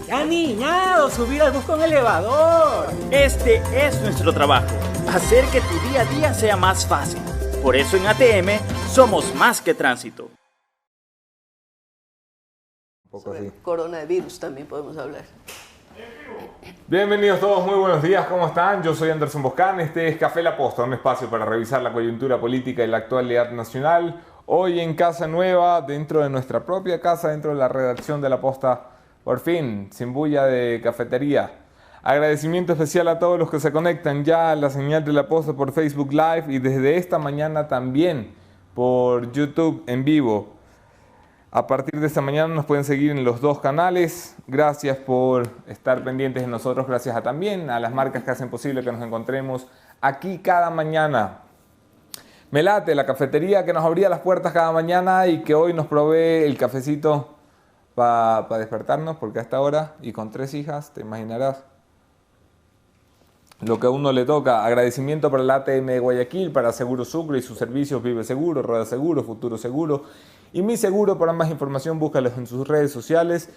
Ya niñado, subir al bus con elevador. Este es nuestro trabajo, hacer que tu día a día sea más fácil. Por eso en ATM somos más que tránsito. Sobre coronavirus también podemos hablar. Bienvenidos todos, muy buenos días, ¿cómo están? Yo soy Anderson Boscan, este es Café La Posta, un espacio para revisar la coyuntura política y la actualidad nacional. Hoy en casa nueva, dentro de nuestra propia casa, dentro de la redacción de La Posta, por fin, sin bulla de cafetería. Agradecimiento especial a todos los que se conectan ya a la señal de La Posta por Facebook Live y desde esta mañana también por YouTube en vivo. A partir de esta mañana nos pueden seguir en los dos canales. Gracias por estar pendientes de nosotros. Gracias también a las marcas que hacen posible que nos encontremos aquí cada mañana. Me late la cafetería que nos abría las puertas cada mañana y que hoy nos provee el cafecito para despertarnos, porque a esta hora y con 3 hijas, te imaginarás lo que a uno le toca. Agradecimiento para la ATM de Guayaquil, para Seguro Sucre y sus servicios Vive Seguro, Rueda Seguro, Futuro Seguro y Mi Seguro. Para más información búscalos en sus redes sociales.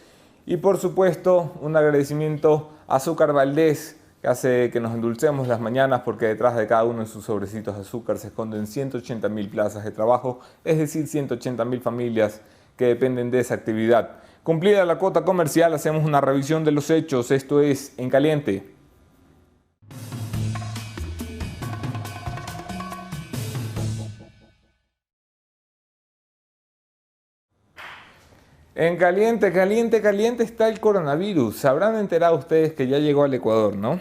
Y por supuesto un agradecimiento a Azúcar Valdés, que hace que nos endulcemos las mañanas, porque detrás de cada uno de sus sobrecitos de azúcar se esconden 180.000 plazas de trabajo, es decir, 180.000 familias que dependen de esa actividad. Cumplida la cuota comercial, hacemos una revisión de los hechos. Esto es En Caliente. En caliente, caliente, caliente está el coronavirus. Se habrán enterado ustedes que ya llegó al Ecuador, ¿no?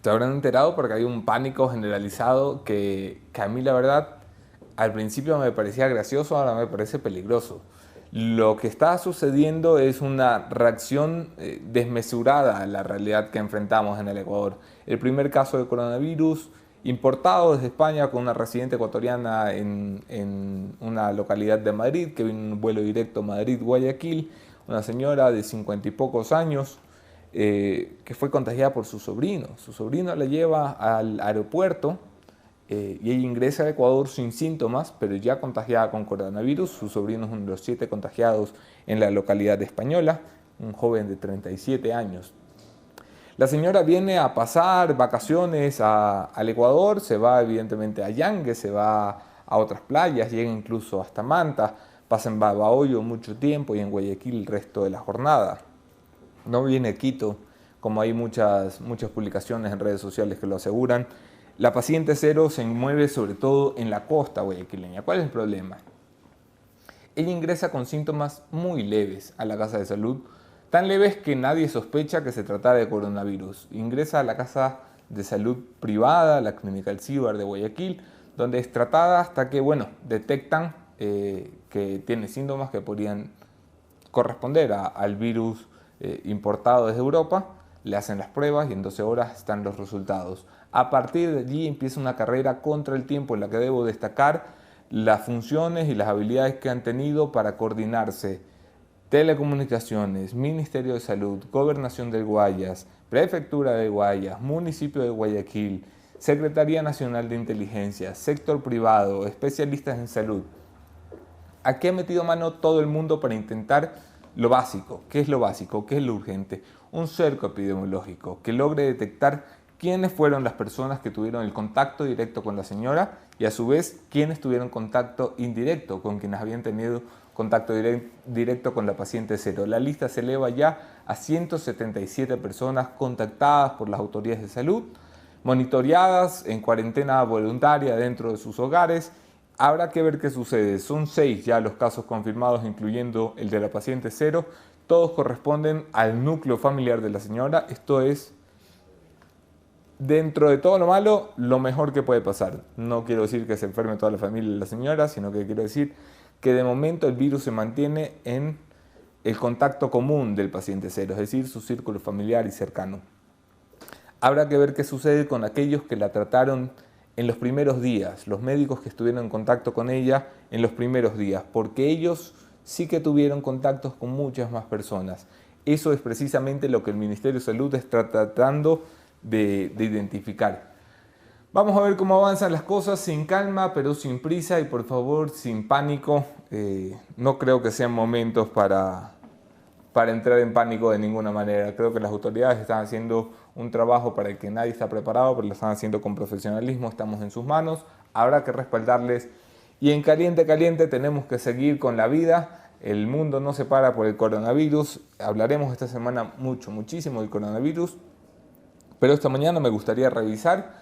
Se habrán enterado porque hay un pánico generalizado que a mí la verdad al principio me parecía gracioso, ahora me parece peligroso. Lo que está sucediendo es una reacción desmesurada a la realidad que enfrentamos en el Ecuador. El primer caso de coronavirus importado desde España con una residente ecuatoriana en una localidad de Madrid, que vino en un vuelo directo Madrid-Guayaquil, una señora de 50 y pocos años que fue contagiada por su sobrino. Su sobrino la lleva al aeropuerto y ella ingresa al Ecuador sin síntomas, pero ya contagiada con coronavirus. Su sobrino es uno de los 7 contagiados en la localidad española, un joven de 37 años. La señora viene a pasar vacaciones al Ecuador, se va evidentemente a Yangue, se va a otras playas, llega incluso hasta Manta, pasa en Babahoyo mucho tiempo y en Guayaquil el resto de la jornada. No viene a Quito, como hay muchas publicaciones en redes sociales que lo aseguran. La paciente cero se mueve sobre todo en la costa guayaquileña. ¿Cuál es el problema? Ella ingresa con síntomas muy leves a la casa de salud, tan leves que nadie sospecha que se tratara de coronavirus. Ingresa a la casa de salud privada, la Clínica El Cíbar de Guayaquil, donde es tratada hasta que, detectan que tiene síntomas que podrían corresponder al virus importado desde Europa. Le hacen las pruebas y en 12 horas están los resultados. A partir de allí empieza una carrera contra el tiempo en la que debo destacar las funciones y las habilidades que han tenido para coordinarse Telecomunicaciones, Ministerio de Salud, Gobernación del Guayas, Prefectura de Guayas, Municipio de Guayaquil, Secretaría Nacional de Inteligencia, sector privado, especialistas en salud. Aquí ha metido mano todo el mundo para intentar lo básico. ¿Qué es lo básico? ¿Qué es lo urgente? Un cerco epidemiológico que logre detectar quiénes fueron las personas que tuvieron el contacto directo con la señora y a su vez quiénes tuvieron contacto indirecto con quienes habían tenido contacto directo con la paciente cero. La lista se eleva ya a 177 personas contactadas por las autoridades de salud, monitoreadas en cuarentena voluntaria dentro de sus hogares. Habrá que ver qué sucede. Son 6 ya los casos confirmados, incluyendo el de la paciente cero. Todos corresponden al núcleo familiar de la señora. Esto es, dentro de todo lo malo, lo mejor que puede pasar. No quiero decir que se enferme toda la familia de la señora, sino que quiero decir que de momento el virus se mantiene en el contacto común del paciente cero, es decir, su círculo familiar y cercano. Habrá que ver qué sucede con aquellos que la trataron en los primeros días, los médicos que estuvieron en contacto con ella en los primeros días, porque ellos sí que tuvieron contactos con muchas más personas. Eso es precisamente lo que el Ministerio de Salud está tratando de identificar. Vamos a ver cómo avanzan las cosas, sin calma, pero sin prisa y por favor sin pánico. No creo que sean momentos para para entrar en pánico de ninguna manera. Creo que las autoridades están haciendo un trabajo para el que nadie está preparado, pero lo están haciendo con profesionalismo, estamos en sus manos, habrá que respaldarles. Y en Caliente Caliente tenemos que seguir con la vida, el mundo no se para por el coronavirus, hablaremos esta semana muchísimo del coronavirus, pero esta mañana me gustaría revisar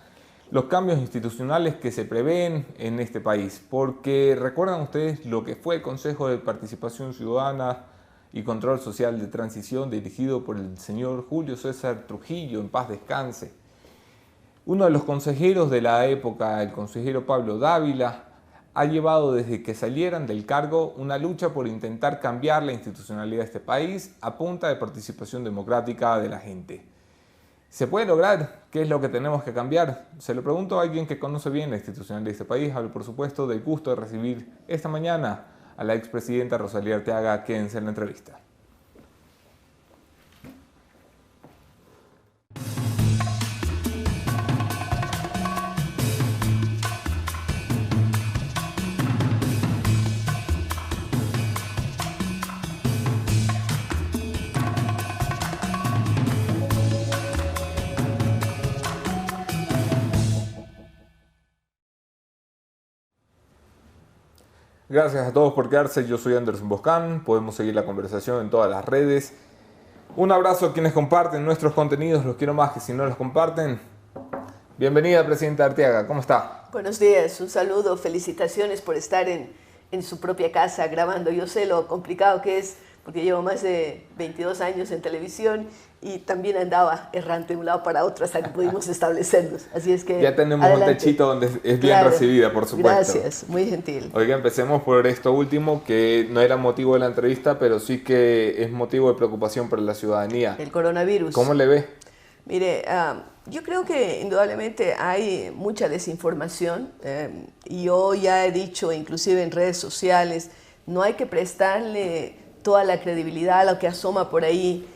los cambios institucionales que se prevén en este país, porque recuerdan ustedes lo que fue el Consejo de Participación Ciudadana y Control Social de Transición dirigido por el señor Julio César Trujillo, en paz descanse. Uno de los consejeros de la época, el consejero Pablo Dávila, ha llevado desde que salieran del cargo una lucha por intentar cambiar la institucionalidad de este país a punta de participación democrática de la gente. ¿Se puede lograr? ¿Qué es lo que tenemos que cambiar? Se lo pregunto a alguien que conoce bien la institucionalidad de este país. Hablo, por supuesto, del gusto de recibir esta mañana a la expresidenta Rosalía Arteaga. Quédense en la entrevista. Gracias a todos por quedarse, yo soy Anderson Boscan, podemos seguir la conversación en todas las redes. Un abrazo a quienes comparten nuestros contenidos, los quiero más que si no los comparten. Bienvenida, Presidenta Arteaga, ¿cómo está? Buenos días, un saludo, felicitaciones por estar en su propia casa grabando. Yo sé lo complicado que es, porque llevo más de 22 años en televisión y también andaba errante de un lado para otro hasta que pudimos establecernos. Así es que ya tenemos adelante. Un techito donde es bien recibida, por supuesto. Gracias, muy gentil. Oiga, empecemos por esto último, que no era motivo de la entrevista, pero sí que es motivo de preocupación para la ciudadanía. El coronavirus. ¿Cómo le ve? Mire, yo creo que indudablemente hay mucha desinformación y yo ya he dicho, inclusive en redes sociales, no hay que prestarle toda la credibilidad a lo que asoma por ahí.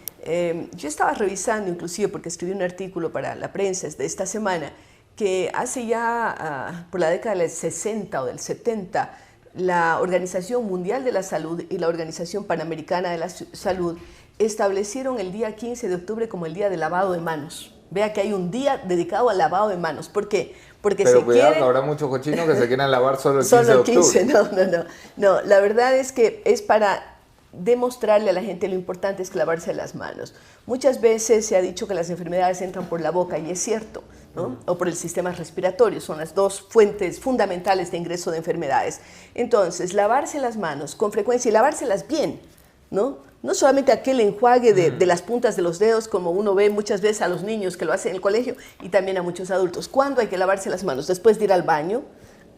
Yo estaba revisando, inclusive porque escribí un artículo para la prensa de esta semana, que hace ya por la década del 60 o del 70, la Organización Mundial de la Salud y la Organización Panamericana de la Salud establecieron el día 15 de octubre como el día del lavado de manos. Vea que hay un día dedicado al lavado de manos. ¿Por qué? Porque pero se cuidado, quieren... que habrá muchos cochinos que se quieran lavar solo el 15 de octubre. Solo el 15, no. La verdad es que es para demostrarle a la gente lo importante es lavarse las manos. Muchas veces se ha dicho que las enfermedades entran por la boca y es cierto, ¿no? O por el sistema respiratorio, son las dos fuentes fundamentales de ingreso de enfermedades. Entonces, lavarse las manos con frecuencia y lavárselas bien, ¿no? No solamente aquel enjuague de las puntas de los dedos, como uno ve muchas veces a los niños que lo hacen en el colegio y también a muchos adultos. ¿Cuándo hay que lavarse las manos? Después de ir al baño,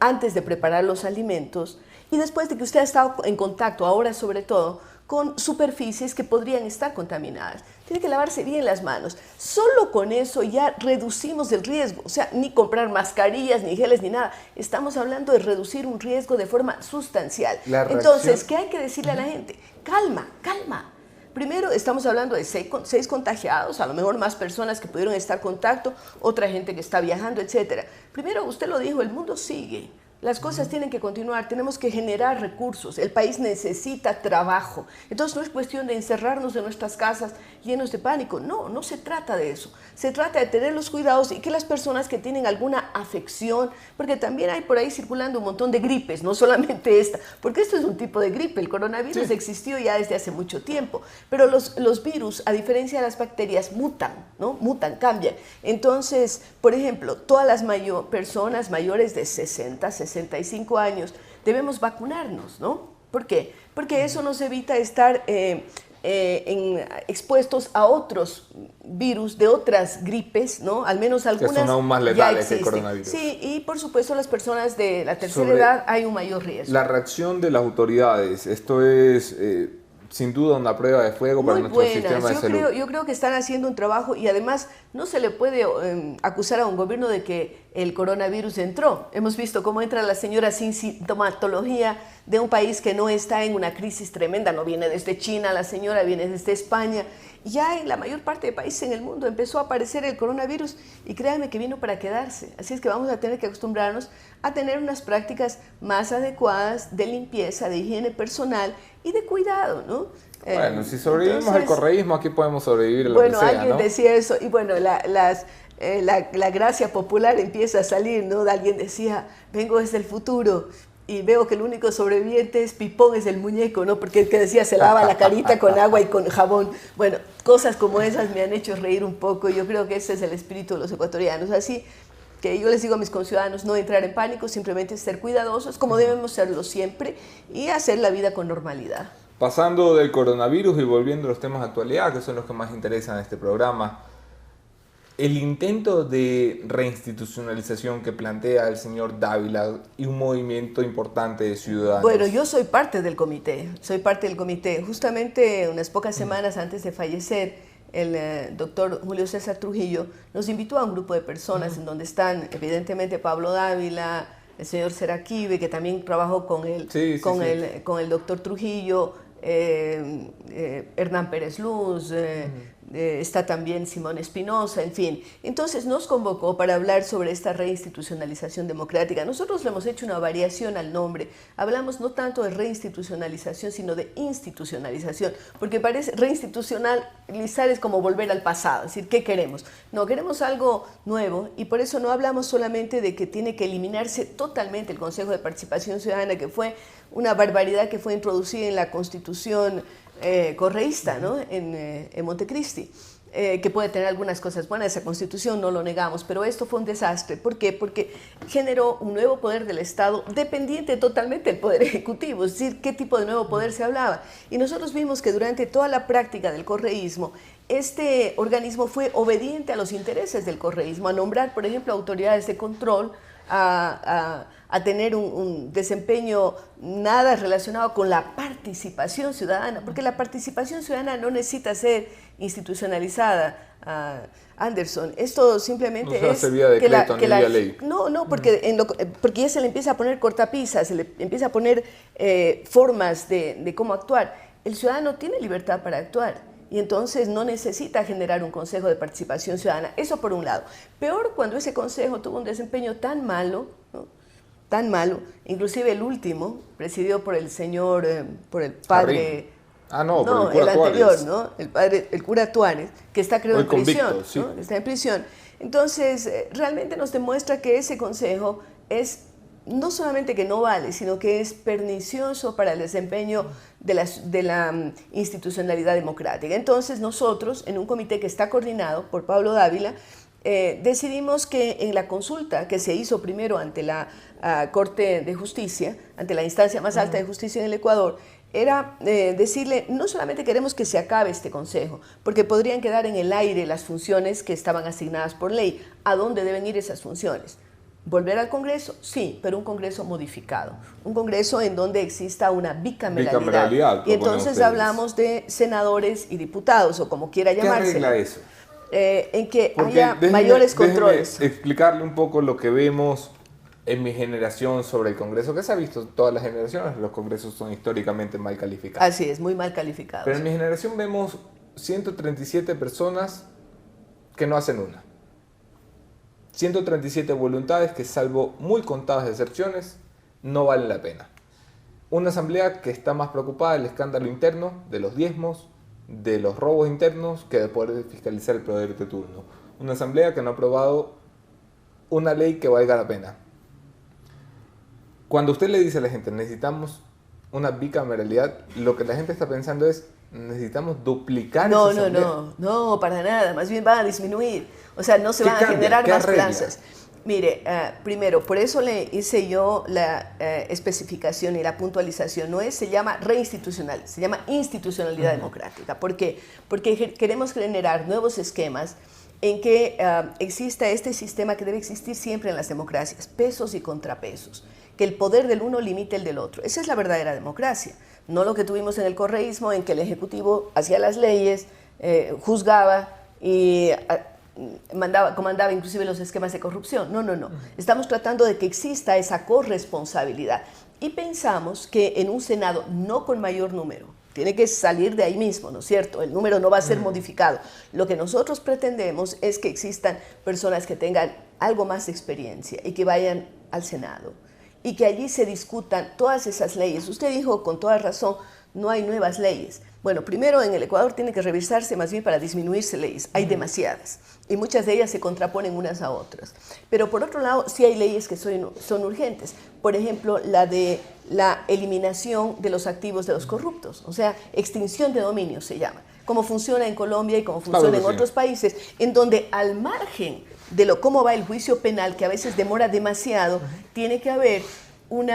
antes de preparar los alimentos y después de que usted ha estado en contacto, ahora sobre todo, con superficies que podrían estar contaminadas. Tiene que lavarse bien las manos. Solo con eso ya reducimos el riesgo. O sea, ni comprar mascarillas, ni geles, ni nada. Estamos hablando de reducir un riesgo de forma sustancial. Entonces, ¿qué hay que decirle a la gente? Calma, calma. Primero, estamos hablando de 6 contagiados, a lo mejor más personas que pudieron estar en contacto, otra gente que está viajando, etc. Primero, usted lo dijo, el mundo sigue. Las cosas tienen que continuar, tenemos que generar recursos, el país necesita trabajo. Entonces no es cuestión de encerrarnos en nuestras casas llenos de pánico, no se trata de eso. Se trata de tener los cuidados y que las personas que tienen alguna afección, porque también hay por ahí circulando un montón de gripes, no solamente esta, porque esto es un tipo de gripe, el coronavirus existió ya desde hace mucho tiempo, pero los virus, a diferencia de las bacterias, mutan, ¿no? Mutan, cambian. Entonces, por ejemplo, todas las personas mayores de 65 años, debemos vacunarnos, ¿no? ¿Por qué? Porque eso nos evita estar expuestos a otros virus de otras gripes, ¿no? Al menos algunas que son aún más letales que el coronavirus. Sí, y por supuesto las personas de la tercera edad hay un mayor riesgo. La reacción de las autoridades, esto es sin duda una prueba de fuego para nuestro sistema de salud. Yo creo que están haciendo un trabajo y además no se le puede acusar a un gobierno de que el coronavirus entró. Hemos visto cómo entra la señora sin sintomatología de un país que no está en una crisis tremenda, no viene desde China, la señora viene desde España Y ya en la mayor parte de países en el mundo empezó a aparecer el coronavirus y créanme que vino para quedarse. Así es que vamos a tener que acostumbrarnos a tener unas prácticas más adecuadas de limpieza, de higiene personal y de cuidado, ¿no? Bueno, si sobrevivimos al correísmo, aquí podemos sobrevivir a lo bueno, que sea, alguien ¿no? decía eso, y bueno, la gracia popular empieza a salir, ¿no? Alguien decía, vengo desde el futuro y veo que el único sobreviviente es Pipón, es el muñeco, ¿no? Porque el que decía se lava la carita con agua y con jabón. Bueno, cosas como esas me han hecho reír un poco. Yo creo que ese es el espíritu de los ecuatorianos. Así que yo les digo a mis conciudadanos no entrar en pánico, simplemente ser cuidadosos, como debemos serlo siempre, y hacer la vida con normalidad. Pasando del coronavirus y volviendo a los temas de actualidad, que son los que más interesan en este programa, el intento de reinstitucionalización que plantea el señor Dávila y un movimiento importante de ciudadanos. Bueno, yo soy parte del comité, Justamente unas pocas semanas antes de fallecer, el doctor Julio César Trujillo nos invitó a un grupo de personas en donde están evidentemente Pablo Dávila, el señor Seraquibe, que también trabajó con el doctor Trujillo, Hernán Pérez Luz, está también Simón Espinosa, en fin. Entonces nos convocó para hablar sobre esta reinstitucionalización democrática. Nosotros le hemos hecho una variación al nombre. Hablamos no tanto de reinstitucionalización, sino de institucionalización, porque parece reinstitucionalizar es como volver al pasado, es decir, ¿qué queremos? No, queremos algo nuevo y por eso no hablamos solamente de que tiene que eliminarse totalmente el Consejo de Participación Ciudadana, que fue una barbaridad que fue introducida en la Constitución correísta, ¿no? en Montecristi, que puede tener algunas cosas buenas, esa Constitución no lo negamos, pero esto fue un desastre. ¿Por qué? Porque generó un nuevo poder del Estado dependiente totalmente del Poder Ejecutivo, es decir, ¿qué tipo de nuevo poder se hablaba? Y nosotros vimos que durante toda la práctica del correísmo, este organismo fue obediente a los intereses del correísmo, a nombrar, por ejemplo, autoridades de control, a tener un desempeño nada relacionado con la participación ciudadana, porque la participación ciudadana no necesita ser institucionalizada, Anderson. Esto simplemente no es que la ley. No, porque ya se le empieza a poner cortapisas, se le empieza a poner formas de cómo actuar. El ciudadano tiene libertad para actuar. Y entonces no necesita generar un consejo de participación ciudadana. Eso por un lado. Peor cuando ese consejo tuvo un desempeño tan malo, ¿no? Tan malo, inclusive el último, presidido por el señor, por el padre... por el cura anterior, Tuárez. ¿no? El cura Tuárez, que está creo en prisión, sí. ¿no? Está en prisión. Entonces, realmente nos demuestra que ese consejo es no solamente que no vale, sino que es pernicioso para el desempeño de la institucionalidad democrática. Entonces nosotros, en un comité que está coordinado por Pablo Dávila, decidimos que en la consulta que se hizo primero ante la Corte de Justicia, ante la instancia más alta de justicia en el Ecuador, era decirle, no solamente queremos que se acabe este consejo, porque podrían quedar en el aire las funciones que estaban asignadas por ley. ¿A dónde deben ir esas funciones? ¿Volver al Congreso? Sí, pero un Congreso modificado, un Congreso en donde exista una bicameralidad. Y entonces hablamos de senadores y diputados, o como quiera llamarse. ¿Qué arregla eso? En que haya mayores controles. Déjeme explicarle un poco lo que vemos en mi generación sobre el Congreso, que se ha visto todas las generaciones, los Congresos son históricamente mal calificados. Así es, muy mal calificados. Pero en mi generación vemos 137 personas que no hacen una. 137 voluntades que, salvo muy contadas excepciones, no valen la pena. Una asamblea que está más preocupada del escándalo interno, de los diezmos, de los robos internos, que de poder fiscalizar el poder de turno. Una asamblea que no ha aprobado una ley que valga la pena. Cuando usted le dice a la gente, necesitamos una bicameralidad, lo que la gente está pensando es, necesitamos duplicar esa asamblea. No, para nada, más bien van a disminuir. O sea, no se van a generar más plazas. Mire, primero, por eso le hice yo la especificación y la puntualización. No es, se llama reinstitucional, se llama institucionalidad democrática. ¿Por qué? Porque queremos generar nuevos esquemas en que exista este sistema que debe existir siempre en las democracias, pesos y contrapesos, que el poder del uno limite el del otro. Esa es la verdadera democracia, no lo que tuvimos en el correísmo, en que el Ejecutivo hacía las leyes, juzgaba y comandaba inclusive los esquemas de corrupción. No. Estamos tratando de que exista esa corresponsabilidad. Y pensamos que en un Senado no con mayor número, tiene que salir de ahí mismo, ¿no es cierto? El número no va a ser modificado. Lo que nosotros pretendemos es que existan personas que tengan algo más de experiencia y que vayan al Senado y que allí se discutan todas esas leyes. Usted dijo con toda razón, no hay nuevas leyes. Bueno, primero en el Ecuador tiene que revisarse más bien para disminuirse leyes. Hay demasiadas y muchas de ellas se contraponen unas a otras. Pero por otro lado, sí hay leyes que son urgentes. Por ejemplo, la de la eliminación de los activos de los corruptos, o sea, extinción de dominio se llama. Como funciona en Colombia y como funciona en otros países, en donde al margen de cómo va el juicio penal, que a veces demora demasiado, tiene que haber un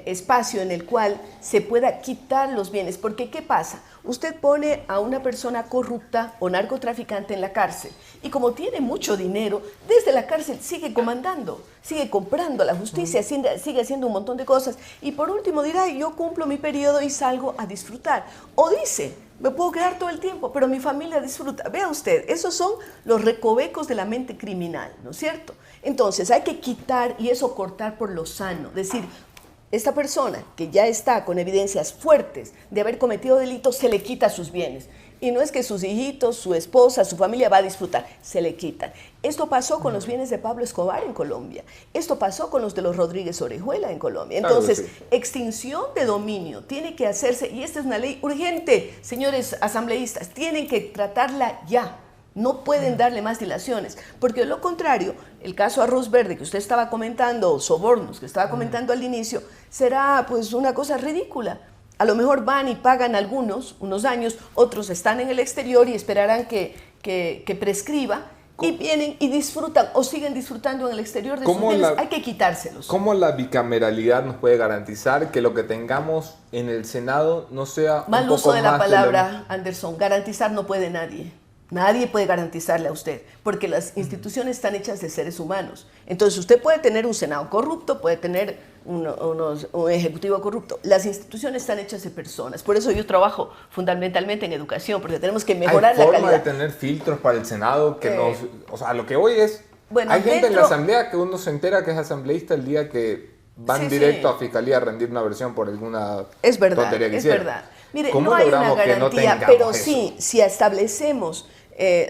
espacio en el cual se pueda quitar los bienes. Porque, ¿qué pasa? Usted pone a una persona corrupta o narcotraficante en la cárcel y como tiene mucho dinero, desde la cárcel sigue comandando, sigue comprando a la justicia, sigue haciendo un montón de cosas y por último dirá, yo cumplo mi periodo y salgo a disfrutar. O dice, me puedo quedar todo el tiempo, pero mi familia disfruta. Vea usted, esos son los recovecos de la mente criminal, ¿no es cierto? Entonces hay que quitar y eso cortar por lo sano, decir, esta persona que ya está con evidencias fuertes de haber cometido delitos, se le quita sus bienes. Y no es que sus hijitos, su esposa, su familia va a disfrutar, se le quitan. Esto pasó con los bienes de Pablo Escobar en Colombia. Esto pasó con los de los Rodríguez Orejuela en Colombia. Entonces, extinción de dominio tiene que hacerse, y esta es una ley urgente, señores asambleístas, tienen que tratarla ya. No pueden darle más dilaciones, porque de lo contrario, el caso Arroz Verde que usted estaba comentando, o sobornos que estaba comentando al inicio, será pues una cosa ridícula. A lo mejor van y pagan algunos, unos años, otros están en el exterior y esperarán que prescriba, y vienen y disfrutan o siguen disfrutando en el exterior de sus bienes. Hay que quitárselos. ¿Cómo la bicameralidad nos puede garantizar que lo que tengamos en el Senado no sea un mal poco uso de la más palabra, Anderson? Garantizar no puede nadie. Nadie puede garantizarle a usted, porque las instituciones están hechas de seres humanos. Entonces usted puede tener un Senado corrupto, puede tener un Ejecutivo corrupto. Las instituciones están hechas de personas. Por eso yo trabajo fundamentalmente en educación, porque tenemos que mejorar la calidad. ¿Hay forma de tener filtros para el Senado que nos... O sea, lo que hoy es... Bueno, hay gente en la asamblea que uno se entera que es asambleísta el día que van directo a fiscalía a rendir una versión por alguna tontería que hicieron. Es verdad. Mire, no hay una garantía, pero sí, si establecemos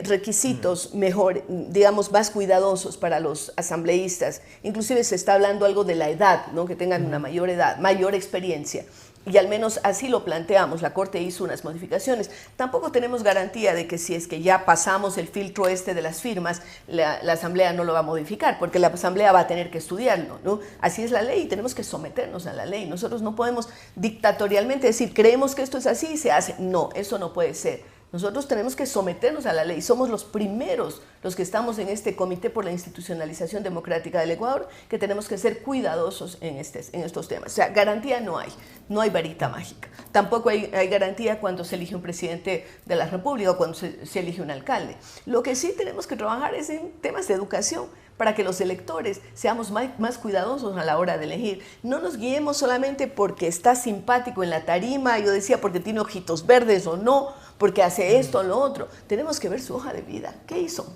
requisitos mejor, digamos, más cuidadosos para los asambleístas, inclusive se está hablando algo de la edad, ¿no? Que tengan una mayor edad, mayor experiencia, y al menos así lo planteamos. La Corte hizo unas modificaciones. Tampoco tenemos garantía de que si es que ya pasamos el filtro de las firmas, la Asamblea no lo va a modificar, porque la Asamblea va a tener que estudiarlo, ¿no? Así es la ley y tenemos que someternos a la ley. Nosotros no podemos dictatorialmente decir, creemos que esto es así y se hace. No, eso no puede ser. Nosotros tenemos que someternos a la ley. Somos los primeros, los que estamos en este Comité por la Institucionalización Democrática del Ecuador, que tenemos que ser cuidadosos en estos temas. O sea, garantía no hay varita mágica. Tampoco hay garantía cuando se elige un presidente de la República o cuando se elige un alcalde. Lo que sí tenemos que trabajar es en temas de educación, para que los electores seamos más cuidadosos a la hora de elegir. No nos guiemos solamente porque está simpático en la tarima, yo decía porque tiene ojitos verdes o no, porque hace esto o lo otro. Tenemos que ver su hoja de vida. ¿Qué hizo?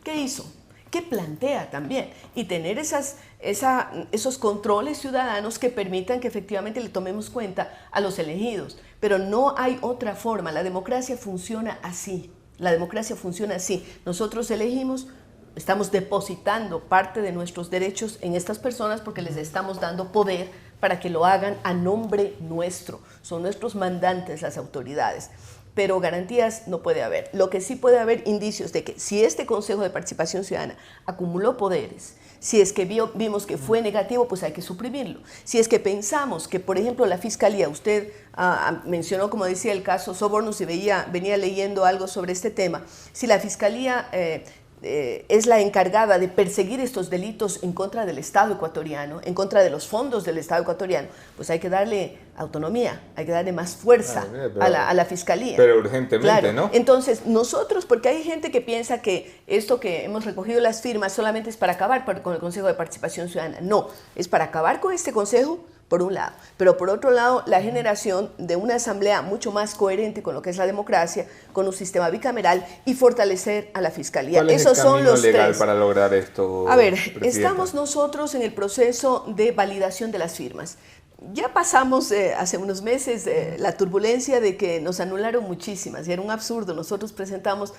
¿Qué hizo? ¿Qué plantea también? Y tener esos controles ciudadanos que permitan que efectivamente le tomemos cuenta a los elegidos. Pero no hay otra forma. La democracia funciona así. La democracia funciona así. Nosotros elegimos, estamos depositando parte de nuestros derechos en estas personas porque les estamos dando poder para que lo hagan a nombre nuestro. Son nuestros mandantes las autoridades. Pero garantías no puede haber. Lo que sí puede haber indicios de que si este Consejo de Participación Ciudadana acumuló poderes, si es que vimos que fue negativo, pues hay que suprimirlo. Si es que pensamos que, por ejemplo, la Fiscalía, usted mencionó, como decía, el caso Sobornos y venía leyendo algo sobre este tema, si la Fiscalía es la encargada de perseguir estos delitos en contra del Estado ecuatoriano, en contra de los fondos del Estado ecuatoriano, pues hay que darle autonomía, hay que darle más fuerza a la Fiscalía. Pero urgentemente, claro, ¿no? Entonces, nosotros, porque hay gente que piensa que esto que hemos recogido las firmas solamente es para acabar con el Consejo de Participación Ciudadana. No, es para acabar con este Consejo, por un lado, pero por otro lado, la generación de una asamblea mucho más coherente con lo que es la democracia, con un sistema bicameral y fortalecer a la Fiscalía. ¿Cuál es el camino legal para lograr esto? A ver, estamos nosotros en el proceso de validación de las firmas. Ya pasamos hace unos meses la turbulencia de que nos anularon muchísimas y era un absurdo. Nosotros presentamos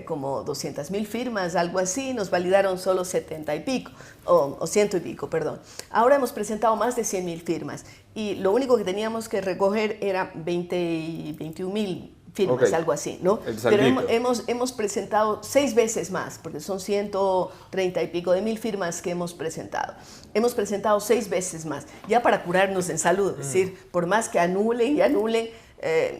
como 200.000 firmas, algo así, nos validaron solo 70 y pico, o 100 y pico, perdón. Ahora hemos presentado más de 100.000 firmas y lo único que teníamos que recoger era 21.000 firmas, okay, algo así, ¿no? Pero hemos presentado 6 veces más, porque son 130 y pico de mil firmas que hemos presentado. Hemos presentado 6 veces más, ya para curarnos en salud, es decir, por más que anulen y anulen,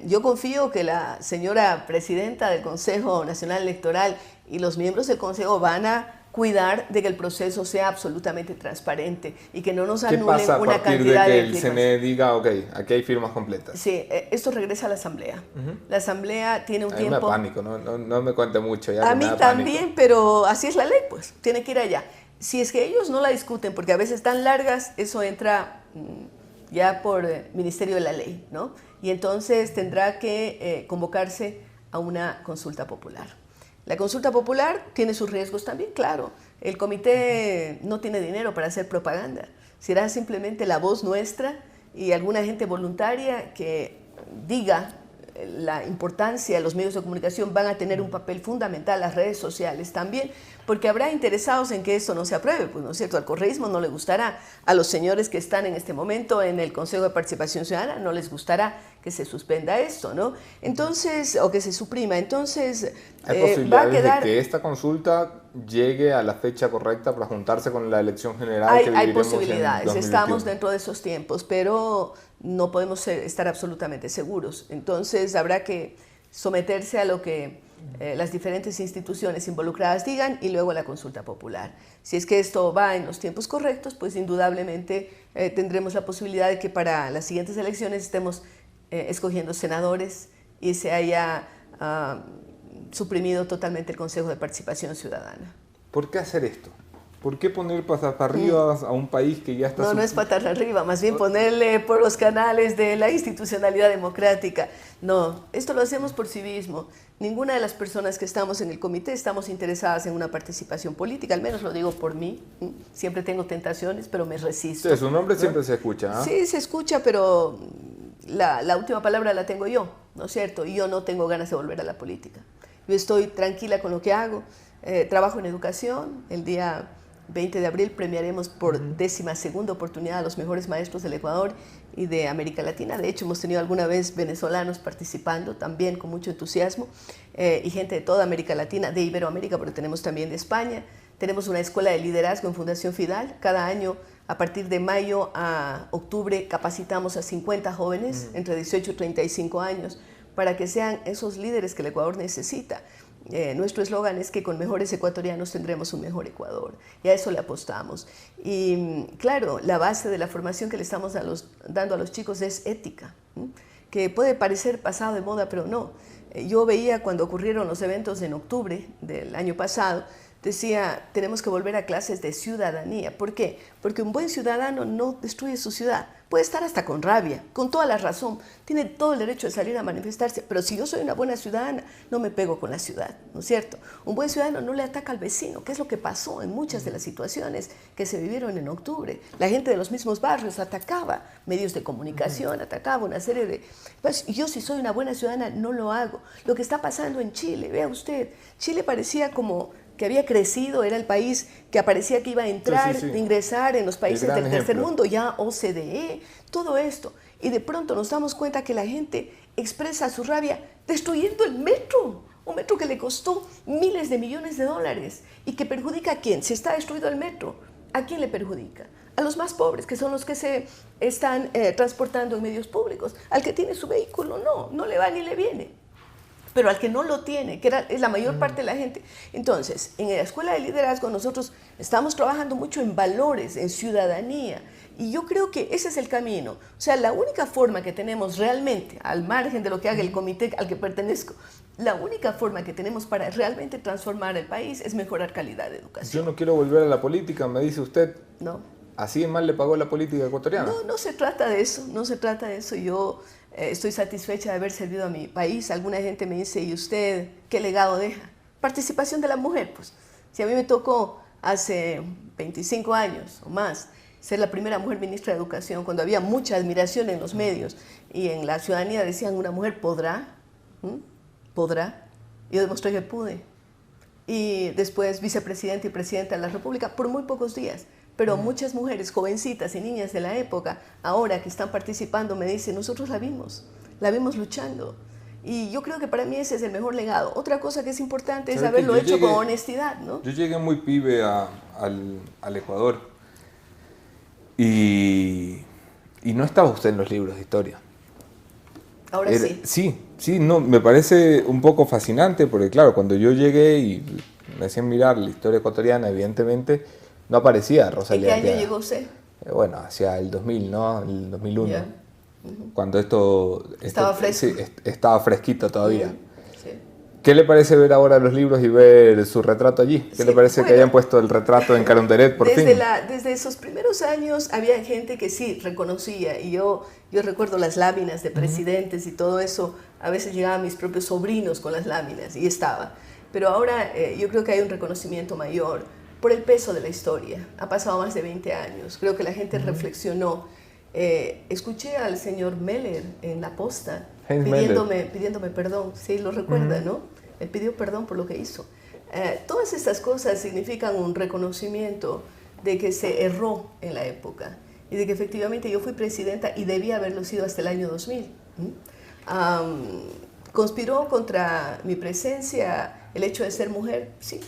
yo confío que la señora presidenta del Consejo Nacional Electoral y los miembros del Consejo van a cuidar de que el proceso sea absolutamente transparente y que no nos anulen una cantidad de firmas. ¿Qué pasa a partir de que el CNE diga, ok, aquí hay firmas completas? Sí, esto regresa a la Asamblea. La Asamblea tiene un tiempo... A mí me da pánico, no me cuente mucho. Ya a mí también, pero así es la ley, pues, tiene que ir allá. Si es que ellos no la discuten, porque a veces están largas, eso entra ya por Ministerio de la Ley, ¿no? Y entonces tendrá que convocarse a una consulta popular. La consulta popular tiene sus riesgos también, claro. El comité no tiene dinero para hacer propaganda. Será simplemente la voz nuestra y alguna gente voluntaria que diga la importancia de los medios de comunicación. Van a tener un papel fundamental las redes sociales también, porque habrá interesados en que esto no se apruebe, pues no es cierto, al correísmo no le gustará, a los señores que están en este momento en el Consejo de Participación Ciudadana no les gustará que se suspenda esto, ¿no? Entonces, o que se suprima, entonces ¿hay posibilidades de que esta consulta llegue a la fecha correcta para juntarse con la elección general que viviremos? Hay posibilidades, en 2021? Estamos dentro de esos tiempos, pero no podemos estar absolutamente seguros. Entonces habrá que someterse a lo que las diferentes instituciones involucradas digan y luego la consulta popular. Si es que esto va en los tiempos correctos, pues indudablemente tendremos la posibilidad de que para las siguientes elecciones estemos escogiendo senadores y se haya suprimido totalmente el Consejo de Participación Ciudadana. ¿Por qué hacer esto? ¿Por qué poner patas para arriba a un país que ya está... No es patas arriba, más bien ponerle por los canales de la institucionalidad democrática. No, esto lo hacemos por civismo. Ninguna de las personas que estamos en el comité estamos interesadas en una participación política, al menos lo digo por mí. Siempre tengo tentaciones, pero me resisto. Sí, su nombre siempre se escucha, ¿eh? Sí, se escucha, pero la última palabra la tengo yo, ¿no es cierto? Y yo no tengo ganas de volver a la política. Yo estoy tranquila con lo que hago. Trabajo en educación. El día 20 de abril premiaremos por 12ª oportunidad a los mejores maestros del Ecuador y de América Latina. De hecho, hemos tenido alguna vez venezolanos participando también con mucho entusiasmo y gente de toda América Latina, de Iberoamérica, pero tenemos también de España. Tenemos una escuela de liderazgo en Fundación Fidal. Cada año, a partir de mayo a octubre, capacitamos a 50 jóvenes entre 18 y 35 años para que sean esos líderes que el Ecuador necesita. Nuestro eslogan es que con mejores ecuatorianos tendremos un mejor Ecuador, y a eso le apostamos. Y claro, la base de la formación que le estamos dando a los chicos es ética, que puede parecer pasado de moda, pero no. Yo veía cuando ocurrieron los eventos en octubre del año pasado, decía, tenemos que volver a clases de ciudadanía. ¿Por qué? Porque un buen ciudadano no destruye su ciudad. Puede estar hasta con rabia, con toda la razón, tiene todo el derecho de salir a manifestarse, pero si yo soy una buena ciudadana, no me pego con la ciudad, ¿no es cierto? Un buen ciudadano no le ataca al vecino, que es lo que pasó en muchas de las situaciones que se vivieron en octubre. La gente de los mismos barrios atacaba medios de comunicación, atacaba una serie de... Pues, yo si soy una buena ciudadana no lo hago. Lo que está pasando en Chile, vea usted, Chile parecía como que había crecido, era el país que aparecía que iba a entrar, ingresar en los países del tercer mundo, ya OCDE, todo esto. Y de pronto nos damos cuenta que la gente expresa su rabia destruyendo el metro, un metro que le costó miles de millones de dólares y que perjudica a quién. Si está destruido el metro, ¿a quién le perjudica? A los más pobres, que son los que se están transportando en medios públicos. Al que tiene su vehículo, no le va ni le viene. Pero al que no lo tiene, que es la mayor parte de la gente. Entonces, en la Escuela de Liderazgo nosotros estamos trabajando mucho en valores, en ciudadanía, y yo creo que ese es el camino. O sea, la única forma que tenemos realmente, al margen de lo que haga el comité al que pertenezco, la única forma que tenemos para realmente transformar el país es mejorar calidad de educación. Yo no quiero volver a la política, me dice usted. No. ¿Así de mal le pagó la política ecuatoriana? No se trata de eso, no se trata de eso. Yo estoy satisfecha de haber servido a mi país. Alguna gente me dice, ¿y usted qué legado deja? Participación de la mujer, pues. Si a mí me tocó hace 25 años o más ser la primera mujer ministra de Educación, cuando había mucha admiración en los medios y en la ciudadanía decían, ¿una mujer podrá? ¿Podrá? Yo demostré que pude. Y después vicepresidenta y presidenta de la República por muy pocos días. Pero muchas mujeres, jovencitas y niñas de la época, ahora que están participando, me dicen, nosotros la vimos luchando. Y yo creo que para mí ese es el mejor legado. Otra cosa que es importante es haberlo hecho con honestidad, ¿no? Yo llegué muy pibe al Ecuador y no estaba usted en los libros de historia. Ahora sí. Sí, no, me parece un poco fascinante porque claro, cuando yo llegué y me hacían mirar la historia ecuatoriana, evidentemente no aparecía Rosalía. ¿En qué año llegó usted? Bueno, hacia el 2000, ¿no? El 2001. Yeah. Cuando esto estaba fresco. Sí, estaba fresquito todavía. Sí. ¿Qué le parece ver ahora los libros y ver su retrato allí? ¿Qué le parece que hayan puesto el retrato en Carondelet por fin? Desde esos primeros años había gente que sí reconocía y yo recuerdo las láminas de presidentes y todo eso. A veces llegaban mis propios sobrinos con las láminas y estaba. Pero ahora yo creo que hay un reconocimiento mayor por el peso de la historia. Ha pasado más de 20 años. Creo que la gente reflexionó. Escuché al señor Meller en La Posta pidiéndome perdón. Sí, lo recuerda, ¿no? Él pidió perdón por lo que hizo. Todas estas cosas significan un reconocimiento de que se erró en la época y de que efectivamente yo fui presidenta y debía haberlo sido hasta el año 2000. ¿Conspiró contra mi presencia el hecho de ser mujer? Sí.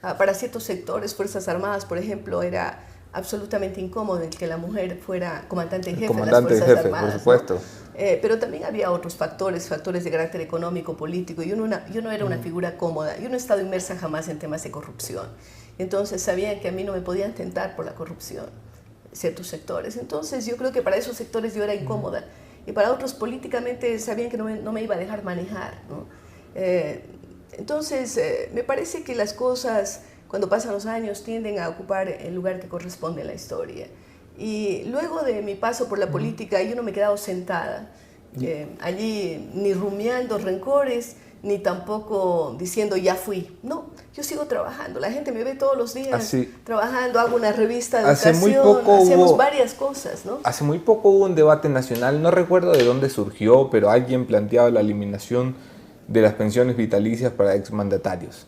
Para ciertos sectores, Fuerzas Armadas, por ejemplo, era absolutamente incómodo el que la mujer fuera comandante en jefe de las Fuerzas Armadas. Por supuesto. ¿No? Pero también había otros factores de carácter económico, político. Yo no era una figura cómoda. Yo no he estado inmersa jamás en temas de corrupción. Entonces sabían que a mí no me podían tentar por la corrupción ciertos sectores. Entonces yo creo que para esos sectores yo era incómoda. Y para otros políticamente sabían que no me iba a dejar manejar, ¿no? Entonces me parece que las cosas, cuando pasan los años, tienden a ocupar el lugar que corresponde en la historia. Y luego de mi paso por la política, yo no me he quedado sentada allí ni rumiando rencores, ni tampoco diciendo ya fui. No, yo sigo trabajando. La gente me ve todos los días trabajando, hago una revista de educación, hacemos varias cosas, ¿no? Hace muy poco hubo un debate nacional, no recuerdo de dónde surgió, pero alguien planteaba la eliminación de las pensiones vitalicias para exmandatarios.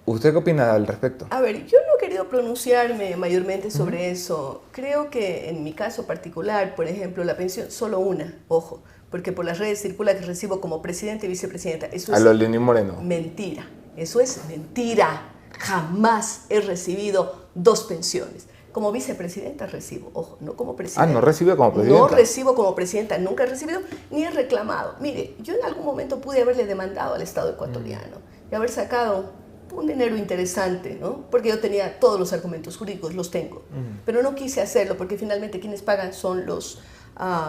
¿Usted qué opina al respecto? A ver, yo no he querido pronunciarme mayormente sobre eso. Creo que en mi caso particular, por ejemplo, la pensión, solo una, ojo, porque por las redes circula que recibo como presidente y vicepresidenta. Eso a lo Lenín Moreno. Mentira. Eso es mentira. Jamás he recibido 2 pensiones. Como vicepresidenta recibo, ojo, no como presidenta. ¿No recibe como presidenta? No recibo como presidenta, nunca he recibido ni he reclamado. Mire, yo en algún momento pude haberle demandado al Estado ecuatoriano y haber sacado un dinero interesante, ¿no? Porque yo tenía todos los argumentos jurídicos, los tengo. Pero no quise hacerlo porque finalmente quienes pagan son los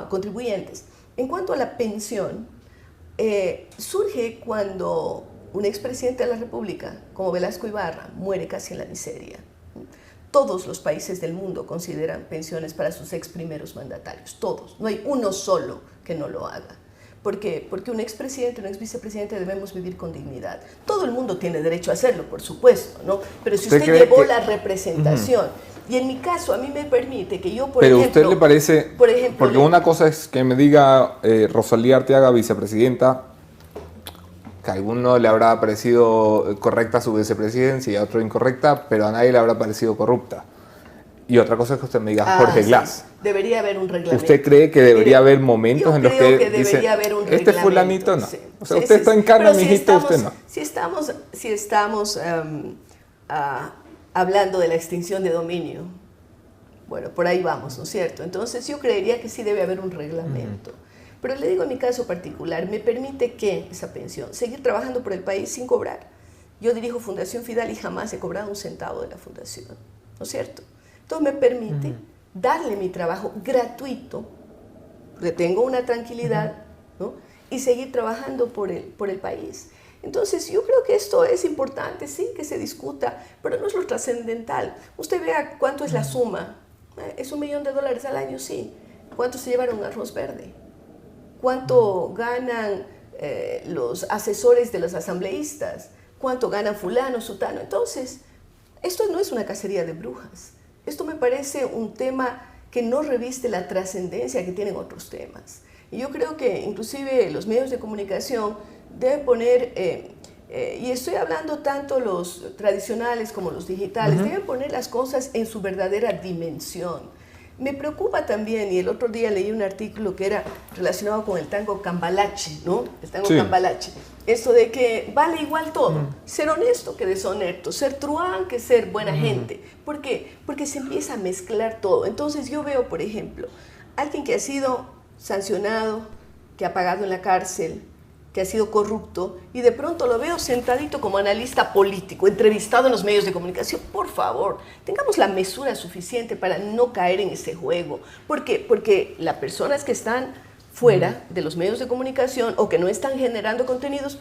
contribuyentes. En cuanto a la pensión, surge cuando un expresidente de la República, como Velasco Ibarra, muere casi en la miseria. Todos los países del mundo consideran pensiones para sus ex primeros mandatarios, todos. No hay uno solo que no lo haga. ¿Por qué? Porque un expresidente, un exvicepresidente debemos vivir con dignidad. Todo el mundo tiene derecho a hacerlo, por supuesto, ¿no? Pero si usted llevó la representación, y en mi caso a mí me permite que yo, por ejemplo... Pero ¿usted le parece...? Porque una cosa es que me diga Rosalía Arteaga, vicepresidenta, que a alguno le habrá parecido correcta su vicepresidencia y a otro incorrecta, pero a nadie le habrá parecido corrupta. Y otra cosa es que usted me diga Jorge Glass. Debería haber un reglamento. ¿Usted cree que debería haber momentos en los que dice, haber un este fulanito no? Sí. O sea, usted está en carne, mijito, usted no. Si estamos hablando de la extinción de dominio, bueno, por ahí vamos, ¿no es cierto? Entonces yo creería que sí debe haber un reglamento. Pero le digo, en mi caso particular, me permite que esa pensión, seguir trabajando por el país sin cobrar. Yo dirijo Fundación Fidal y jamás he cobrado un centavo de la fundación, ¿no es cierto? Entonces me permite darle mi trabajo gratuito, porque tengo una tranquilidad, ¿no? Y seguir trabajando por el país. Entonces yo creo que esto es importante, sí, que se discuta, pero no es lo trascendental. Usted vea cuánto es la suma. ¿Es $1 millón al año? Sí. ¿Cuánto se llevaron arroz verde? ¿Cuánto ganan los asesores de los asambleístas? ¿Cuánto ganan fulano, sutano? Entonces, esto no es una cacería de brujas. Esto me parece un tema que no reviste la trascendencia que tienen otros temas. Y yo creo que inclusive los medios de comunicación deben poner, y estoy hablando tanto los tradicionales como los digitales, deben poner las cosas en su verdadera dimensión. Me preocupa también, y el otro día leí un artículo que era relacionado con el tango cambalache, ¿no? El tango cambalache. Esto de que vale igual todo, ser honesto que deshonesto, ser truán que ser buena gente. ¿Por qué? Porque se empieza a mezclar todo. Entonces yo veo, por ejemplo, alguien que ha sido sancionado, que ha pagado en la cárcel, que ha sido corrupto, y de pronto lo veo sentadito como analista político, entrevistado en los medios de comunicación. Por favor, tengamos la mesura suficiente para no caer en ese juego. ¿Por qué? Porque las personas que están fuera de los medios de comunicación o que no están generando contenidos,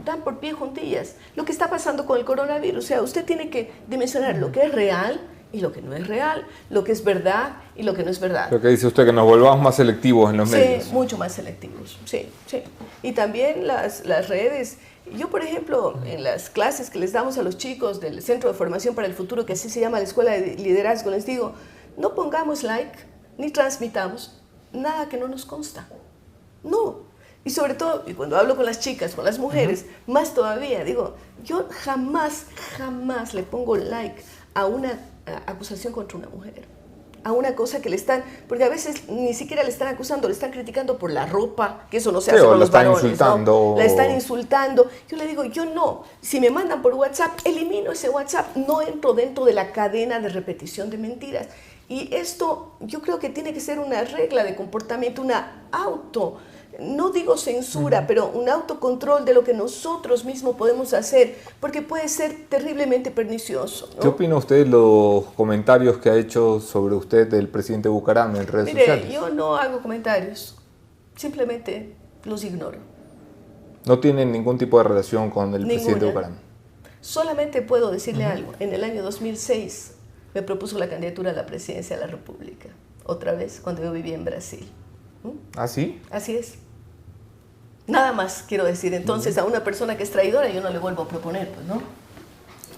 dan por pie juntillas. Lo que está pasando con el coronavirus, o sea, usted tiene que dimensionar lo que es real y lo que no es real, lo que es verdad y lo que no es verdad. Lo que dice usted, que nos volvamos más selectivos en los medios. Sí, mucho más selectivos, sí. Y también las redes. Yo, por ejemplo, en las clases que les damos a los chicos del Centro de Formación para el Futuro, que así se llama la Escuela de Liderazgo, les digo, no pongamos like ni transmitamos nada que no nos consta. No. Y sobre todo, y cuando hablo con las chicas, con las mujeres, más todavía, digo, yo jamás le pongo like a una acusación contra una mujer, a una cosa que le están, porque a veces ni siquiera le están acusando, le están criticando por la ropa, que eso no se hace con los varones, insultando, ¿no? La están insultando. Yo le digo, yo no, si me mandan por WhatsApp, elimino ese WhatsApp, no entro dentro de la cadena de repetición de mentiras. Y esto yo creo que tiene que ser una regla de comportamiento, no digo censura, pero un autocontrol de lo que nosotros mismos podemos hacer, porque puede ser terriblemente pernicioso, ¿no? ¿Qué opina usted de los comentarios que ha hecho sobre usted el presidente Bucaram en redes sociales? Yo no hago comentarios, simplemente los ignoro. ¿No tienen ningún tipo de relación con el presidente Bucaram? Solamente puedo decirle algo. En el año 2006 me propuso la candidatura a la presidencia de la República, otra vez, cuando yo vivía en Brasil. ¿Ah, sí? Así es. Nada más quiero decir. Entonces, a una persona que es traidora yo no le vuelvo a proponer, pues, ¿no?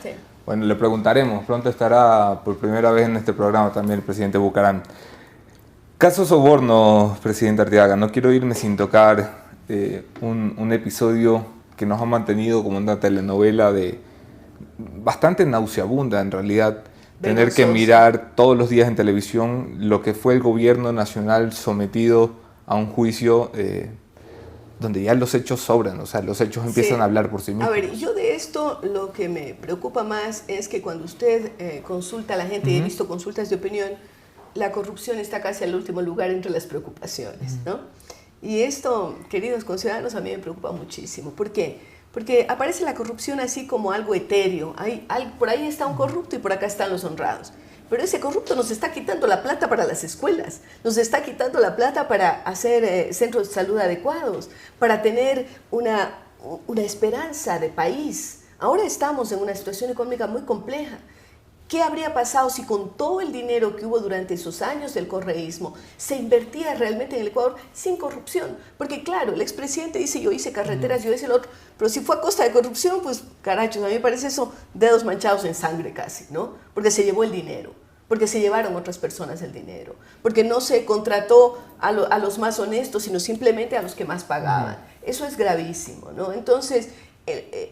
Sí. Bueno, le preguntaremos. Pronto estará por primera vez en este programa también el presidente Bucaram. Caso Soborno, presidente Arteaga. No quiero irme sin tocar un episodio que nos ha mantenido como una telenovela bastante nauseabunda, en realidad. Tener que mirar todos los días en televisión lo que fue el gobierno nacional sometido a un juicio donde ya los hechos sobran, o sea, los hechos empiezan a hablar por sí mismos. A ver, yo de esto lo que me preocupa más es que cuando usted consulta a la gente, y he visto consultas de opinión, la corrupción está casi al último lugar entre las preocupaciones, ¿no? Y esto, queridos conciudadanos, a mí me preocupa muchísimo. ¿Por qué? Porque aparece la corrupción así como algo etéreo. Por ahí está un corrupto y por acá están los honrados. Pero ese corrupto nos está quitando la plata para las escuelas, nos está quitando la plata para hacer centros de salud adecuados, para tener una esperanza de país. Ahora estamos en una situación económica muy compleja. ¿Qué habría pasado si con todo el dinero que hubo durante esos años del correísmo se invertía realmente en el Ecuador sin corrupción? Porque claro, el expresidente dice yo hice carreteras, yo hice el otro, pero si fue a costa de corrupción, pues carachos, a mí me parece eso dedos manchados en sangre casi, ¿no? Porque se llevó el dinero, porque se llevaron otras personas el dinero, porque no se contrató a los más honestos, sino simplemente a los que más pagaban. Eso es gravísimo, ¿no? Entonces,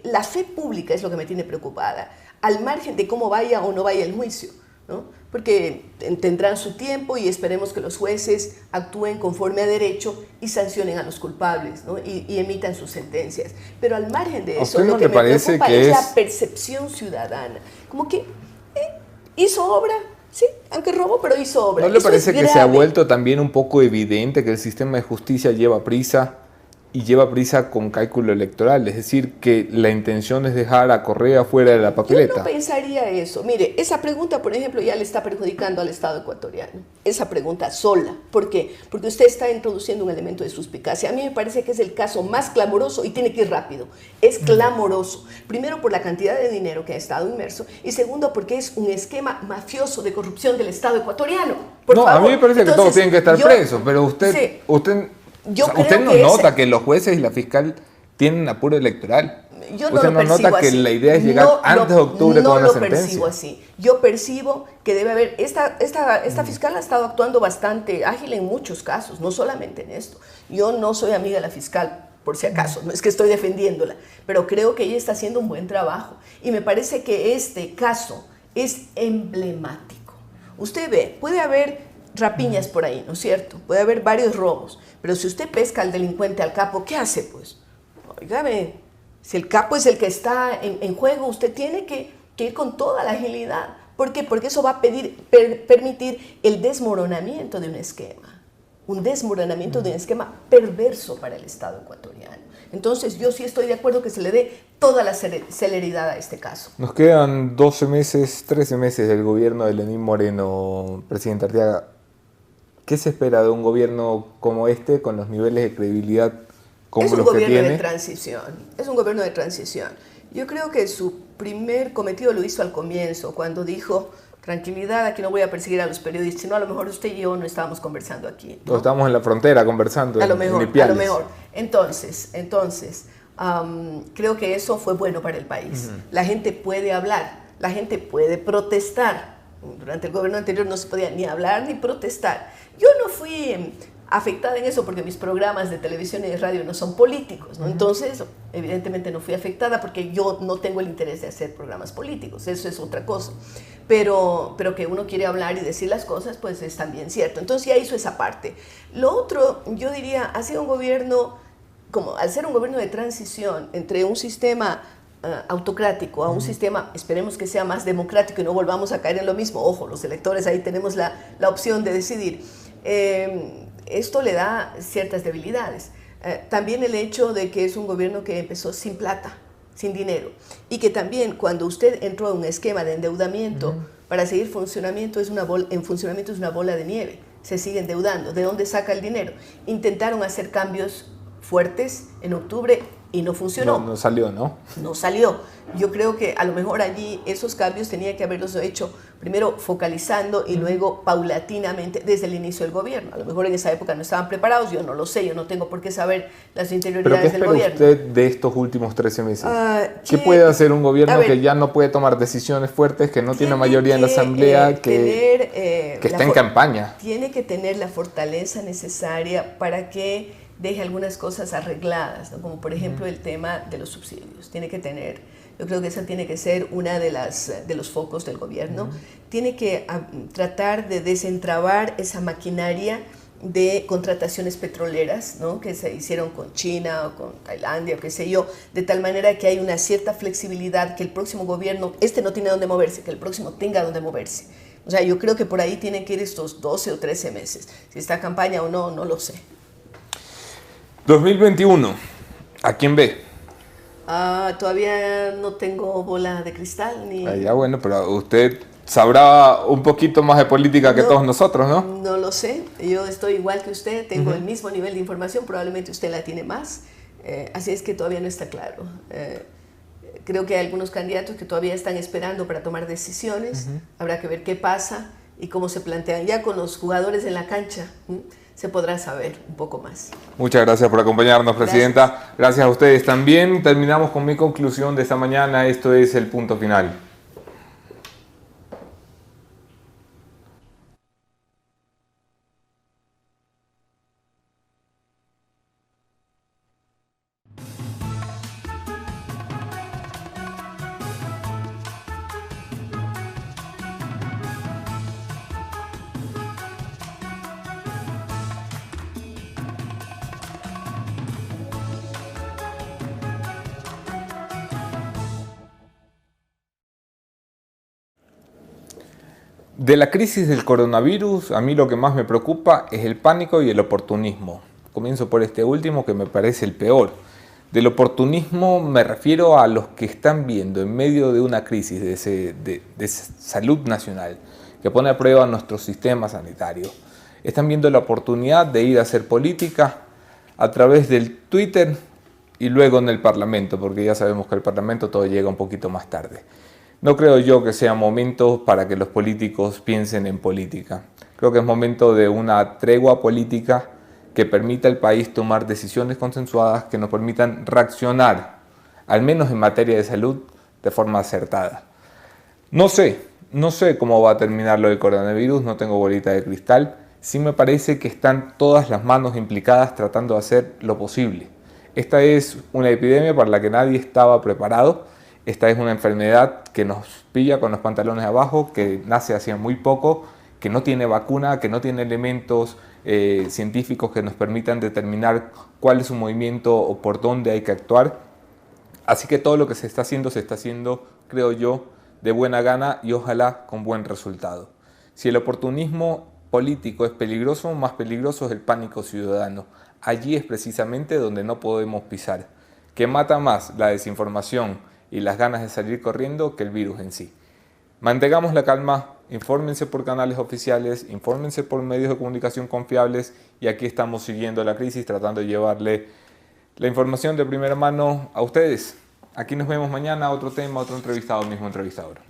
la fe pública es lo que me tiene preocupada, al margen de cómo vaya o no vaya el juicio, ¿no? Porque tendrán su tiempo y esperemos que los jueces actúen conforme a derecho y sancionen a los culpables, ¿no? y emitan sus sentencias. Pero al margen de eso, lo que me preocupa es la percepción ciudadana. Como que hizo obra, sí, aunque robó, pero hizo obra. ¿No le parece que se ha vuelto también un poco evidente que el sistema de justicia lleva prisa? Y lleva prisa con cálculo electoral, es decir, que la intención es dejar a Correa fuera de la papeleta. Yo no pensaría eso. Mire, esa pregunta, por ejemplo, ya le está perjudicando al Estado ecuatoriano. Esa pregunta sola. ¿Por qué? Porque usted está introduciendo un elemento de suspicacia. A mí me parece que es el caso más clamoroso y tiene que ir rápido. Es clamoroso. Primero, por la cantidad de dinero que ha estado inmerso y segundo, porque es un esquema mafioso de corrupción del Estado ecuatoriano. Por favor. A mí me parece que todos tienen que estar presos, pero usted... Sí. ¿Usted no nota que los jueces y la fiscal tienen apuro electoral? yo no ¿Usted lo no percibo nota que así. la idea es llegar antes de octubre con una sentencia? No lo percibo así. Yo percibo que debe haber... Esta fiscal ha estado actuando bastante ágil en muchos casos, no solamente en esto. Yo no soy amiga de la fiscal, por si acaso, no es que estoy defendiéndola, pero creo que ella está haciendo un buen trabajo. Y me parece que este caso es emblemático. Usted ve, puede haber rapiñas por ahí, ¿no es cierto? Puede haber varios robos, pero si usted pesca al delincuente, al capo, ¿qué hace pues? Óigame, si el capo es el que está en juego, usted tiene que ir con toda la agilidad. ¿Por qué? Porque eso va a permitir el desmoronamiento de un esquema. Un desmoronamiento de un esquema perverso para el Estado ecuatoriano. Entonces yo sí estoy de acuerdo que se le dé toda la celeridad a este caso. Nos quedan 12 meses, 13 meses del gobierno de Lenín Moreno, presidente Arteaga. ¿Qué se espera de un gobierno como este, con los niveles de credibilidad como los que tiene? Es un gobierno de transición, es un gobierno de transición. Yo creo que su primer cometido lo hizo al comienzo, cuando dijo, tranquilidad, aquí no voy a perseguir a los periodistas, sino a lo mejor usted y yo no estábamos conversando aquí, ¿no? Estamos en la frontera conversando, a lo mejor, en Ipiales. A lo mejor. Entonces, creo que eso fue bueno para el país. La gente puede hablar, la gente puede protestar. Durante el gobierno anterior no se podía ni hablar ni protestar. Yo no fui afectada en eso porque mis programas de televisión y de radio no son políticos, ¿no? Entonces, evidentemente no fui afectada porque yo no tengo el interés de hacer programas políticos, eso es otra cosa. Pero que uno quiere hablar y decir las cosas, pues es también cierto. Entonces ya hizo esa parte. Lo otro, yo diría, ha sido un gobierno, como al ser un gobierno de transición entre un sistema autocrático a un sistema, esperemos que sea más democrático y no volvamos a caer en lo mismo. Ojo, los electores ahí tenemos la opción de decidir. Esto le da ciertas debilidades. También el hecho de que es un gobierno que empezó sin plata, sin dinero, y que también cuando usted entró en un esquema de endeudamiento para seguir en funcionamiento es una bola de nieve, se sigue endeudando. ¿De dónde saca el dinero? Intentaron hacer cambios fuertes en octubre y no funcionó. No salió, ¿no? No salió. Yo creo que a lo mejor allí esos cambios tenía que haberlos hecho primero focalizando y luego paulatinamente desde el inicio del gobierno. A lo mejor en esa época no estaban preparados, yo no lo sé, yo no tengo por qué saber las interioridades del gobierno. ¿Pero qué espera usted de estos últimos 13 meses? ¿Qué puede hacer un gobierno que ya no puede tomar decisiones fuertes, que no tiene mayoría en la asamblea, que está en campaña? Tiene que tener la fortaleza necesaria para que deje algunas cosas arregladas, ¿no? Como por ejemplo el tema de los subsidios. Tiene que tener, yo creo que esa tiene que ser una de los focos del gobierno. Tiene que tratar de desentrabar esa maquinaria de contrataciones petroleras, ¿no? Que se hicieron con China o con Tailandia o qué sé yo, de tal manera que hay una cierta flexibilidad, que el próximo gobierno, no tiene dónde moverse, que el próximo tenga dónde moverse. O sea, yo creo que por ahí tienen que ir estos 12 o 13 meses. Si está campaña o no, no lo sé. 2021, ¿a quién ve? Todavía no tengo bola de cristal ni... Ya bueno, pero usted sabrá un poquito más de política que todos nosotros, ¿no? No lo sé, yo estoy igual que usted, tengo el mismo nivel de información, probablemente usted la tiene más, así es que todavía no está claro. Creo que hay algunos candidatos que todavía están esperando para tomar decisiones, habrá que ver qué pasa y cómo se plantean. Ya con los jugadores en la cancha se podrá saber un poco más. Muchas gracias por acompañarnos, Presidenta. Gracias a ustedes también. Terminamos con mi conclusión de esta mañana. Esto es el punto final. De la crisis del coronavirus, a mí lo que más me preocupa es el pánico y el oportunismo. Comienzo por este último, que me parece el peor. Del oportunismo me refiero a los que están viendo en medio de una crisis de salud nacional que pone a prueba nuestro sistema sanitario. Están viendo la oportunidad de ir a hacer política a través del Twitter y luego en el Parlamento, porque ya sabemos que el Parlamento todo llega un poquito más tarde. No creo yo que sea momento para que los políticos piensen en política. Creo que es momento de una tregua política que permita al país tomar decisiones consensuadas que nos permitan reaccionar al menos en materia de salud, de forma acertada. No sé cómo va a terminar lo del coronavirus, no tengo bolita de cristal. Sí me parece que están todas las manos implicadas tratando de hacer lo posible. Esta es una epidemia para la que nadie estaba preparado. Esta es una enfermedad que nos pilla con los pantalones abajo, que nace hace muy poco, que no tiene vacuna, que no tiene elementos científicos que nos permitan determinar cuál es su movimiento o por dónde hay que actuar. Así que todo lo que se está haciendo, creo yo, de buena gana y ojalá con buen resultado. Si el oportunismo político es peligroso, más peligroso es el pánico ciudadano. Allí es precisamente donde no podemos pisar, que mata más la desinformación y las ganas de salir corriendo que el virus en sí. Mantengamos la calma, infórmense por canales oficiales, infórmense por medios de comunicación confiables y aquí estamos siguiendo la crisis tratando de llevarle la información de primera mano a ustedes. Aquí nos vemos mañana, otro tema, otro entrevistado, mismo entrevistador.